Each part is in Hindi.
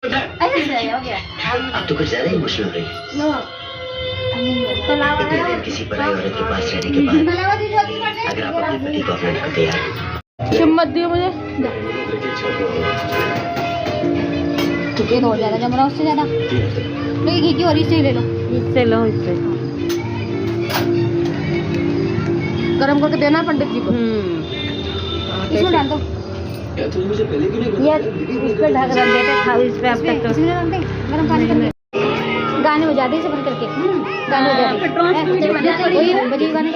ऐसे हो गया। अब तो कुछ ज्यादा इमोशनल हो रही है। इतने दिन किसी पराई औरत के पास रहने के बाद अगर आप अपने पति को अपनाने को तैयार हैं, हिम्मत दियो मुझे। ये तो और ज्यादा जम रहा, उससे ज्यादा नहीं, घी की और इससे ही ले लो, इससे लो, इससे गरम करके देना पंडित जी को। इसमें डाल दो, ये इस पे ढक रख देते, खाओ इस पे अब तक तो। इसमें डाल दे, गरम पानी करके गाने बजा दे, इसे बंद करके गाने बजा दे, वही बजे गाने।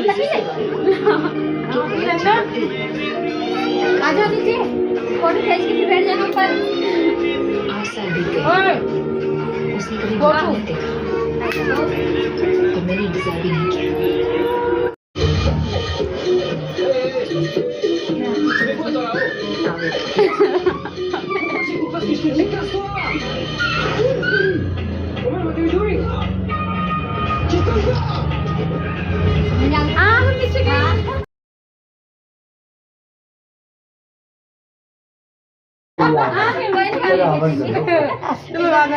आजा नीचे, फोटो खींच के फिर बैठ जाना ऊपर। उसने कभी मुझे नहीं देखा तो मेरी इंतजार भी नहीं किया। हम नीचे गए।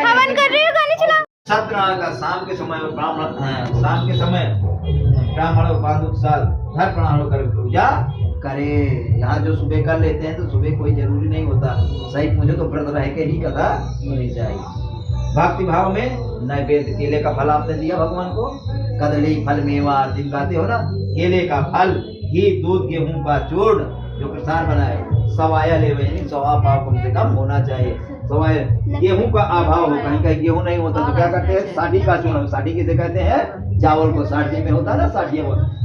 हवन कर रही हो, गाने चला। सत्यनारायण का शाम के समय ब्राह्मण शाम के समय ब्राह्मणों पादुक साल हर प्राणों कर पूजा करे। यहाँ जो सुबह कर लेते हैं तो सुबह कोई जरूरी नहीं होता, सही मुझे तो व्रत रह के ही कथा सुननी चाहिए। भक्ति भाव में नैवेद्य केले का फल आपने दिया भगवान को, कदली फल मेवा दिन गाते हो ना, केले का फल, घी दूध गेहूं का चूर्ण जो प्रसाद बनाए, सवाया ले यानी सवा पाव कम से कम होना चाहिए। सवाया गेहूं का अभाव हो, कहीं कहीं गेहूं नहीं होता तो क्या करते हैं, साठी का चूर्ण, साठी किसे कहते हैं, चावल को साठी में होता है ना,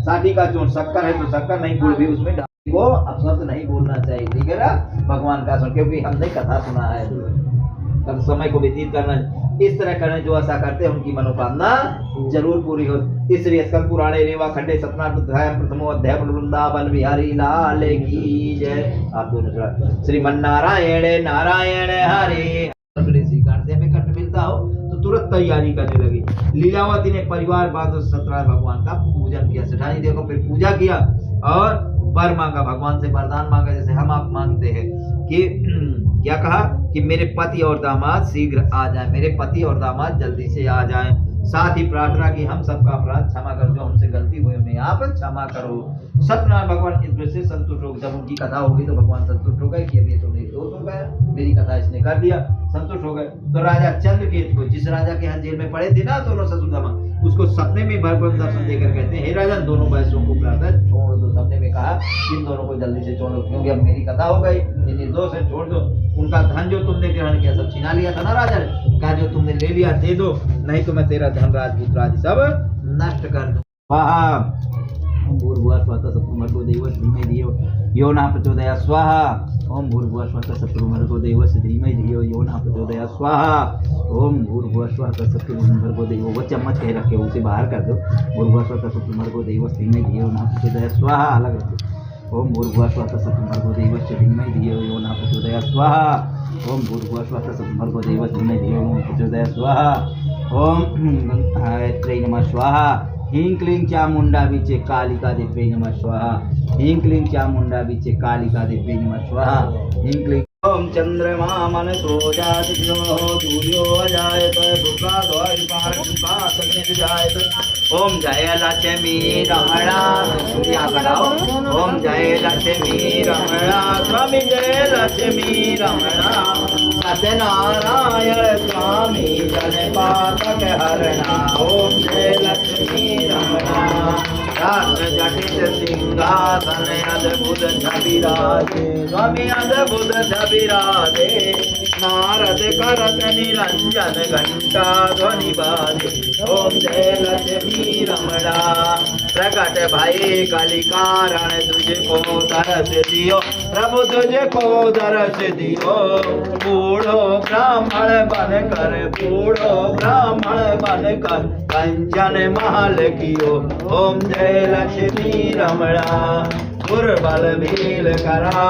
साठी का चूर्ण, शक्कर है तो शक्कर नहीं, गुड़ भी उसमें डाल को अपशब्द नहीं बोलना चाहिए, ठीक है ना, भगवान का सुन, क्योंकि हमने कथा सुना है। तब समय को व्यतीत करना, इस तरह करने जो ऐसा करते हैं उनकी मनोकामना जरूर पूरी हो। इसलिए स्कंद पुराणे रेवा खंडे सतना प्रथमो अध्याय वृंदावन बिहारी लाल की जय। आप दोनों सुना, श्रीमन्नारायण नारायण हरे। में कट मिलता हो तो तुरंत तैयारी करने लगी। लीलावती ने परिवार बांधो सत्यनारायण भगवान का पूजन किया, सेठानी देखो फिर पूजा किया और वर मांगा, भगवान से वरदान मांगा, जैसे हम आप मांगते हैं कि क्या कहा कि मेरे पति और दामाद शीघ्र आ जाएं, मेरे पति और दामाद जल्दी से आ जाएं। साथ ही प्रार्थना की हम सबका अपराध क्षमा कर, जो हमसे गलती हुई उन्हें आप क्षमा करो। सत्यनारायण भगवान इस वजह से संतुष्ट हो, जब उनकी कथा होगी तो भगवान संतुष्ट हो गए कि अभी तो निर्दोष हो गया, मेरी कथा इसने कर दिया, संतुष्ट हो गए। तो राजा चंद्रकेतु को, जिस राजा के यहाँ जेल में पड़े थे ना दोनों ससुरदामा, उसको सपने में भगवान दर्शन देकर कहते हैं, हे राजन दोनों वैश्यों को बुलाकर छोड़ दो। सपने में कहा इन दोनों को जल्दी से छोड़ दो, क्योंकि अब मेरी कथा हो गई, ये निर्दोष है, छोड़ दो। उनका धन जो तुमने ग्रहण किया सब छीना लिया था ना राजा ने, कहा जो तुमने ले लिया दे दो, नहीं तो मैं तेरा धन राजपूत राज सब नष्ट कर दूं। ओम भूर्भुवः स्वः सत्तमर्गो देवस्य धीमहि धियो यो न प्रचोदयात् स्वाहा। ओम भूर्भुवः स्वः सत्तमर्गो देवस्य धीमहि धियो यो न प्रचोदयात् स्वाहा। ओम भूर्भुवः स्वः सत्तमर्गो देवो, वो चम्मच कहीं रखे उसे बाहर कर दो। भूर्भुवः स्वः सत्तमर्गो देवस्य धीमहि धियो न प्रचोदयात् स्वाहा, अलग रख दो। ओम भूर्भुवः स्वः सत्तमर्गो देवस्य धीमहि धियो यो न प्रचोदयात् स्वाहा। ओम भूर्भुवः स्वः सत्तमर्गो देवस्य धीमहि धियो यो न प्रचोदयात् स्वाहा। ओम गायत्र्यै नमः स्वाहा। ह्रीं क्लीं चामुंडा विचे कालिका देव्यै नमः स्वाहा। ह्रीं क्लीं चामुंडा विचे कालिका देव्यै नमः स्वाहा। ह्रीं क्लीं ओम चंद्रमा मनसो जात सूर्यो अजायत जायत। ओम जय लक्ष्मी रमणा, यहाँ कराओ। ओम जय लक्ष्मी रमणा, स्वामी जय लक्ष्मी रमणा। सत्यनारायण स्वामी जन पातक हरणा। ओम जय लक्ष्मी रमणा। रात्र जटित सिंहासन अद्भुत छविराजे, स्वामी अद्भुत छविराजे। नारद करत निरंजन घंटा ध्वनि बाजे। ओम जय लक्ष्मी रमणा। प्रकट भये कलिकारण तुझको दरस दियो, प्रभु तुझको दरस दियो। बूढ़ो ब्राह्मण बनकर, बूढ़ो ब्राह्मण बनकर कंचन महल कियो। ओम जय लक्ष्मी रमणा। दुर्बल भील करा